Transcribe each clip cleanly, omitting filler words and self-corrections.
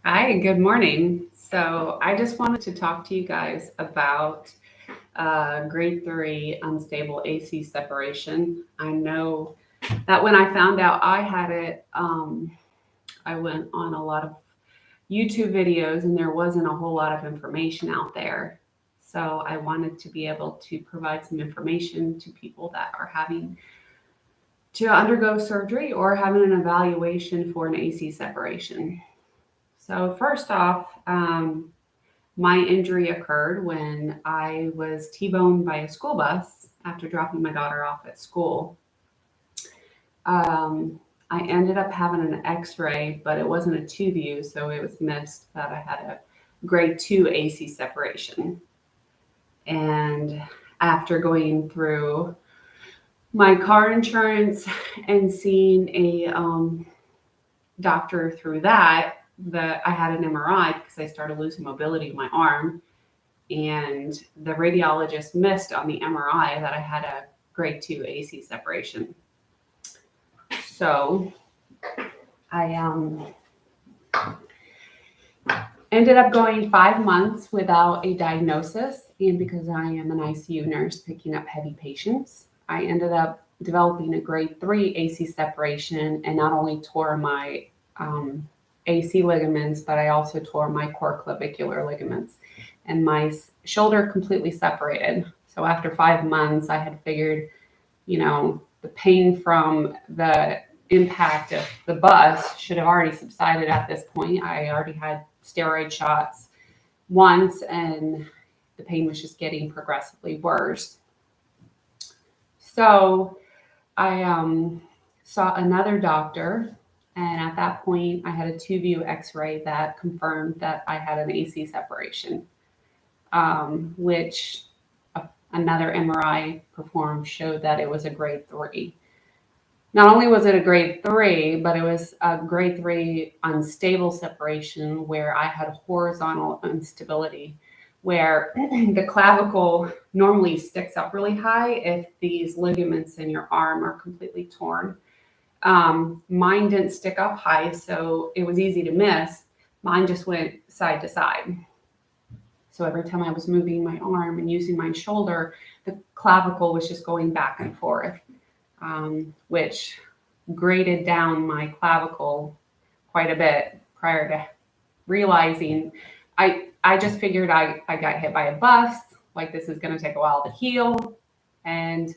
Hi, good morning. So I just wanted to talk to you guys about grade three unstable AC separation. I know that when I found out I had it, I went on a lot of YouTube videos and there wasn't a whole lot of information out there. So I wanted to be able to provide some information to people that are having to undergo surgery or having an evaluation for an AC separation. So first off, my injury occurred when I was T-boned by a school bus after dropping my daughter off at school. I ended up having an X-ray, but it wasn't a two view, so it was missed that I had a grade two AC separation. And after going through my car insurance and seeing a doctor through that I had an MRI because I started losing mobility in my arm. And the radiologist missed on the MRI that I had a grade two AC separation. So I ended up going 5 months without a diagnosis. And because I am an ICU nurse picking up heavy patients, I ended up developing a grade three AC separation and not only tore my AC ligaments, but I also tore my core clavicular ligaments and my shoulder completely separated. So after 5 months, I had figured, the pain from the impact of the bus should have already subsided at this point. I already had steroid shots once, and the pain was just getting progressively worse. So I saw another doctor, and at that point, I had a two view x ray that confirmed that I had an AC separation, which another MRI performed showed that it was a grade three. Not only was it a grade three, but it was a grade three unstable separation where I had horizontal instability, where the clavicle normally sticks up really high if these ligaments in your arm are completely torn. Mine didn't stick up high, so it was easy to miss. Mine just went side to side. So every time I was moving my arm and using my shoulder, the clavicle was just going back and forth, which graded down my clavicle quite a bit prior to realizing I just figured I got hit by a bus, like this is going to take a while to heal. And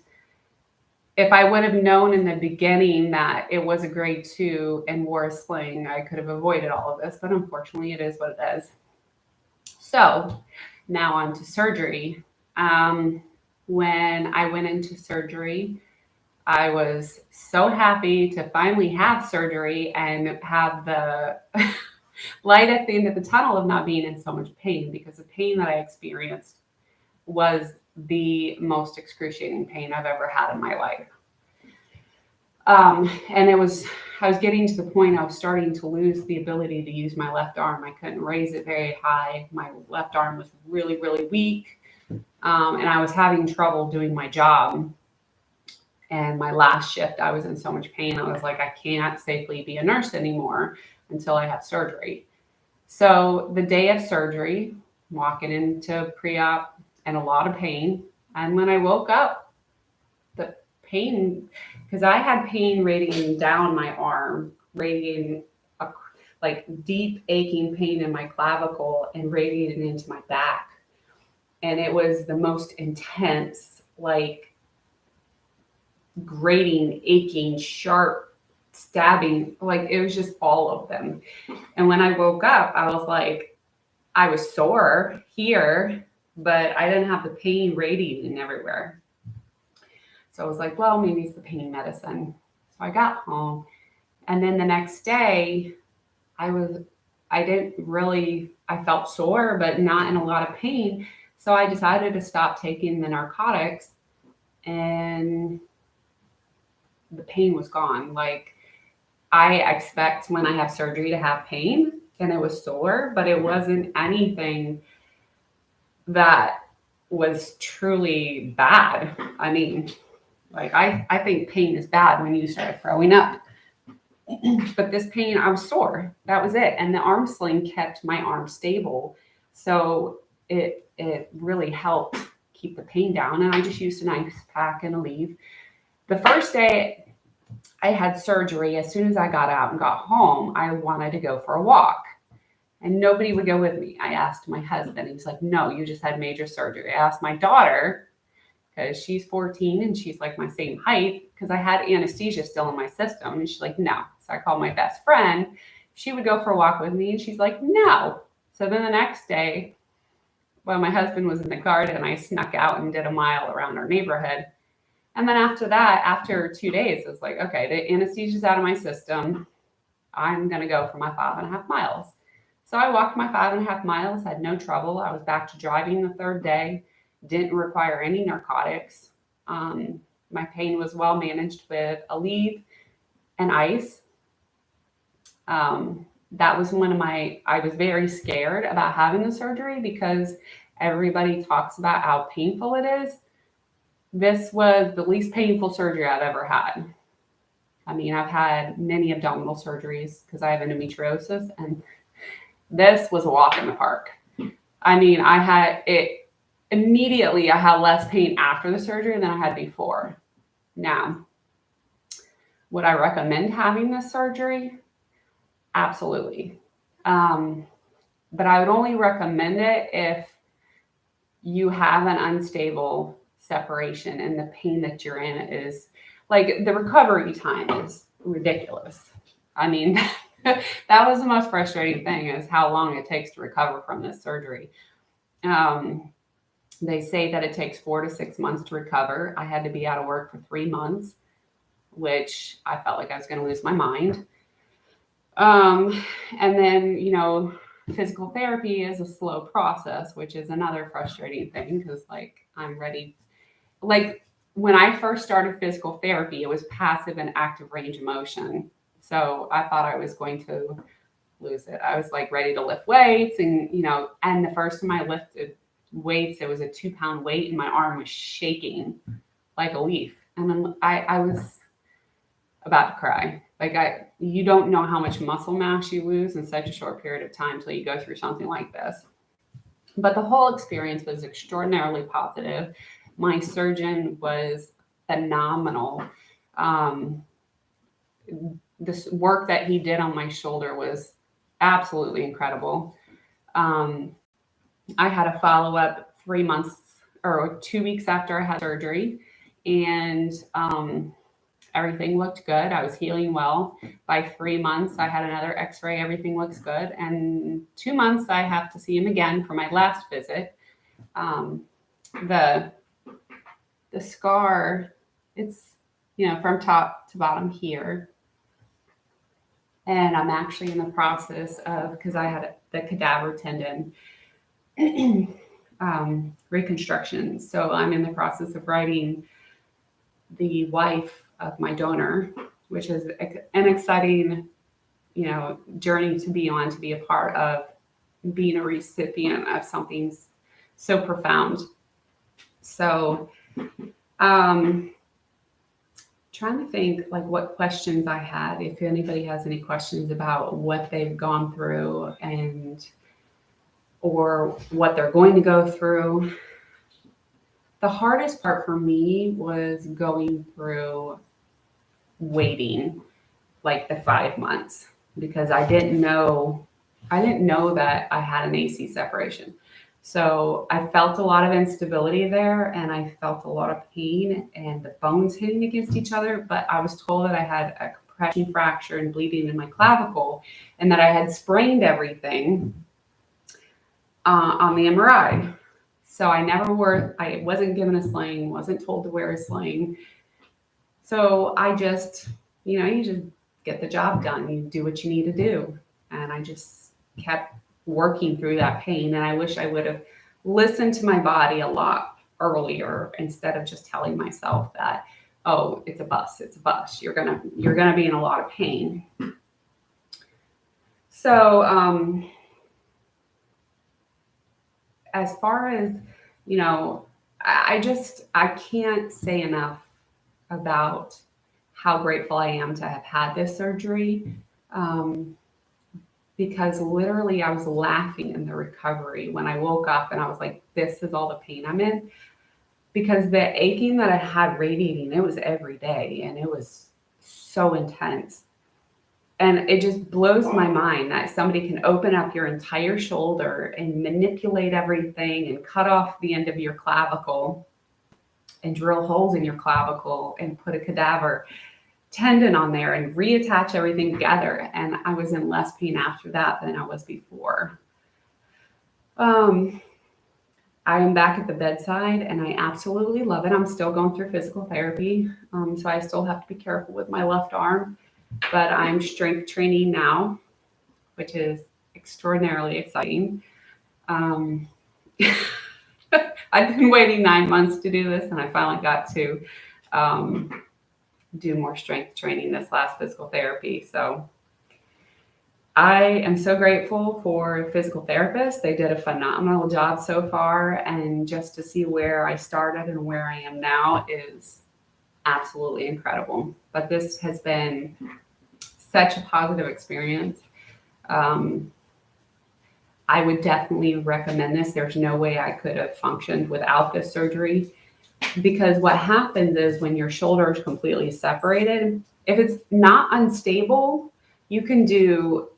if I would have known in the beginning that it was a grade two and wore a sling, I could have avoided all of this. But unfortunately, it is what it is. So now on to surgery. When I went into surgery, I was so happy to finally have surgery and have the light at the end of the tunnel of not being in so much pain, because the pain that I experienced was the most excruciating pain I've ever had in my life. And I was getting to the point I was starting to lose the ability to use my left arm. I couldn't raise it very high. My left arm was really, really weak. And I was having trouble doing my job. And my last shift, I was in so much pain. I was like, I can't safely be a nurse anymore until I have surgery. So the day of surgery, walking into pre-op and a lot of pain. And when I woke up, the pain, because I had pain radiating down my arm, radiating like deep aching pain in my clavicle and radiating into my back. And it was the most intense, like grating, aching, sharp, stabbing, like it was just all of them. And when I woke up, I was like, I was sore here, but I didn't have the pain radiating everywhere. So I was like, well, maybe it's the pain medicine. So I got home. And then the next day, I was, I didn't really, I felt sore, but not in a lot of pain. So I decided to stop taking the narcotics, and the pain was gone. Like, I expect when I have surgery to have pain, and it was sore, but it wasn't anything that was truly bad. I mean, like I think pain is bad when you start throwing up. But this pain, I was sore. That was it. And the arm sling kept my arm stable. So it really helped keep the pain down. And I just used an ice pack and a leave. The first day I had surgery, as soon as I got out and got home, I wanted to go for a walk. And nobody would go with me. I asked my husband. He was like, no, you just had major surgery. I asked my daughter, because she's 14 and she's like my same height, because I had anesthesia still in my system. And she's like, no. So I called my best friend. She would go for a walk with me, and she's like, no. So then the next day, while my husband was in the garden, I snuck out and did a mile around our neighborhood. And then after that, after 2 days, I was like, okay, the anesthesia's out of my system. I'm going to go for my 5.5 miles. So I walked my 5.5 miles, had no trouble. I was back to driving the third day, didn't require any narcotics. My pain was well managed with Aleve and ice. That was I was very scared about having the surgery because everybody talks about how painful it is. This was the least painful surgery I've ever had. I mean, I've had many abdominal surgeries because I have endometriosis, and this was a walk in the park. I mean, I had it immediately. I had less pain after the surgery than I had before. Now, would I recommend having this surgery? Absolutely. But I would only recommend it if you have an unstable separation and the pain that you're in is like the recovery time is ridiculous. I mean, that was the most frustrating thing is how long it takes to recover from this surgery. They say that it takes 4 to 6 months to recover. I had to be out of work for 3 months, which I felt like I was going to lose my mind. And then, physical therapy is a slow process, which is another frustrating thing because, like, I'm ready. Like, when I first started physical therapy, it was passive and active range of motion. So I thought I was going to lose it. I was like ready to lift weights and the first time I lifted weights, it was a 2-pound weight and my arm was shaking like a leaf. And then I was about to cry. Like you don't know how much muscle mass you lose in such a short period of time till you go through something like this. But the whole experience was extraordinarily positive. My surgeon was phenomenal. This work that he did on my shoulder was absolutely incredible. I had a follow-up 3 months or 2 weeks after I had surgery, and everything looked good. I was healing well. By 3 months, I had another x-ray. Everything looks good. And 2 months, I have to see him again for my last visit. The scar, it's, from top to bottom here. And I'm actually in the process of, because I had the cadaver tendon reconstruction. So I'm in the process of writing the wife of my donor, which is an exciting, journey to be on, to be a part of, being a recipient of something so profound. So, trying to think like what questions I had, if anybody has any questions about what they've gone through or what they're going to go through. The hardest part for me was going through waiting like the 5 months because I didn't know that I had an AC separation. So I felt a lot of instability there and I felt a lot of pain and the bones hitting against each other. But I was told that I had a compression fracture and bleeding in my clavicle and that I had sprained everything on the MRI. So I wasn't given a sling, wasn't told to wear a sling. So I just, you just get the job done. You do what you need to do. And I just kept working through that pain. And I wish I would have listened to my body a lot earlier instead of just telling myself that, oh, it's a bust. You're gonna be in a lot of pain. So as far as, I can't say enough about how grateful I am to have had this surgery. Um, because literally I was laughing in the recovery when I woke up and I was like, this is all the pain I'm in. Because the aching that I had radiating, it was every day and it was so intense. And it just blows my mind that somebody can open up your entire shoulder and manipulate everything and cut off the end of your clavicle and drill holes in your clavicle and put a cadaver tendon on there and reattach everything together. And I was in less pain after that than I was before. I am back at the bedside and I absolutely love it. I'm still going through physical therapy. So I still have to be careful with my left arm, but I'm strength training now, which is extraordinarily exciting. Um, I've been waiting 9 months to do this, and I finally got to do more strength training this last physical therapy. So I am so grateful for physical therapists. They did a phenomenal job so far, and just to see where I started and where I am now is absolutely incredible. But this has been such a positive experience. Um, I would definitely recommend this. There's no way I could have functioned without this surgery, because what happens is when your shoulder is completely separated, if it's not unstable, you can do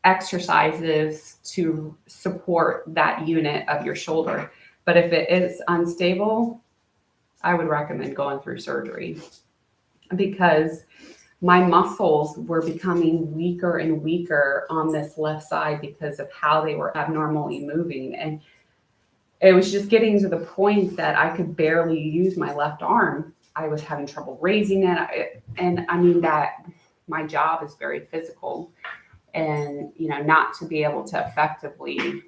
exercises to support that unit of your shoulder. But if it is unstable, I would recommend going through surgery, because my muscles were becoming weaker and weaker on this left side because of how they were abnormally moving. And it was just getting to the point that I could barely use my left arm. I was having trouble raising it. And I mean, that my job is very physical. And, not to be able to effectively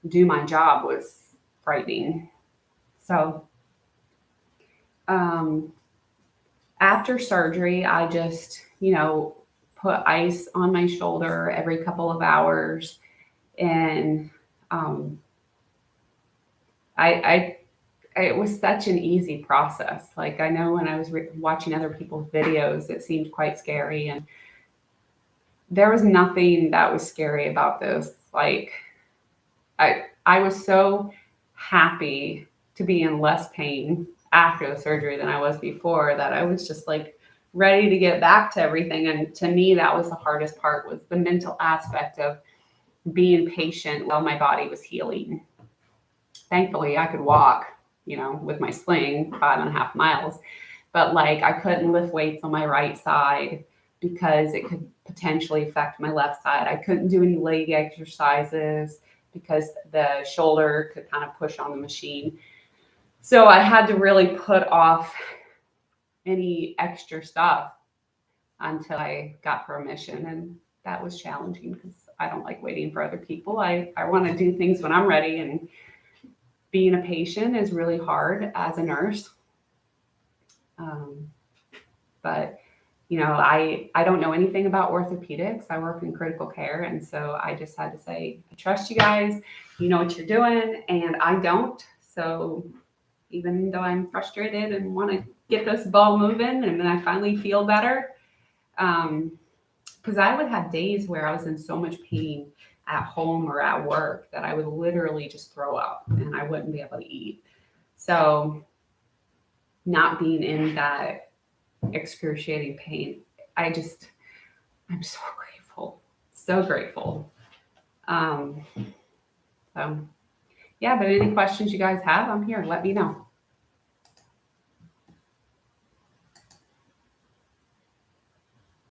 do my job was frightening. So, after surgery, I just, put ice on my shoulder every couple of hours. And I it was such an easy process. Like, I know when I was watching other people's videos, it seemed quite scary. And there was nothing that was scary about this. Like, I was so happy to be in less pain after the surgery than I was before, that I was just like ready to get back to everything. And to me, that was the hardest part, was the mental aspect of being patient while my body was healing. Thankfully, I could walk, with my sling 5.5 miles, but like, I couldn't lift weights on my right side because it could potentially affect my left side. I couldn't do any leg exercises because the shoulder could kind of push on the machine. So I had to really put off any extra stuff until I got permission. And that was challenging because I don't like waiting for other people. I want to do things when I'm ready. And being a patient is really hard as a nurse. But I don't know anything about orthopedics. I work in critical care. And so I just had to say, I trust you guys. You know what you're doing. And I don't. So even though I'm frustrated and want to get this ball moving, and then I finally feel better, because I would have days where I was in so much pain at home or at work that I would literally just throw up and I wouldn't be able to eat. So not being in that excruciating pain, I'm so grateful. So grateful. So yeah, but any questions you guys have, I'm here. Let me know.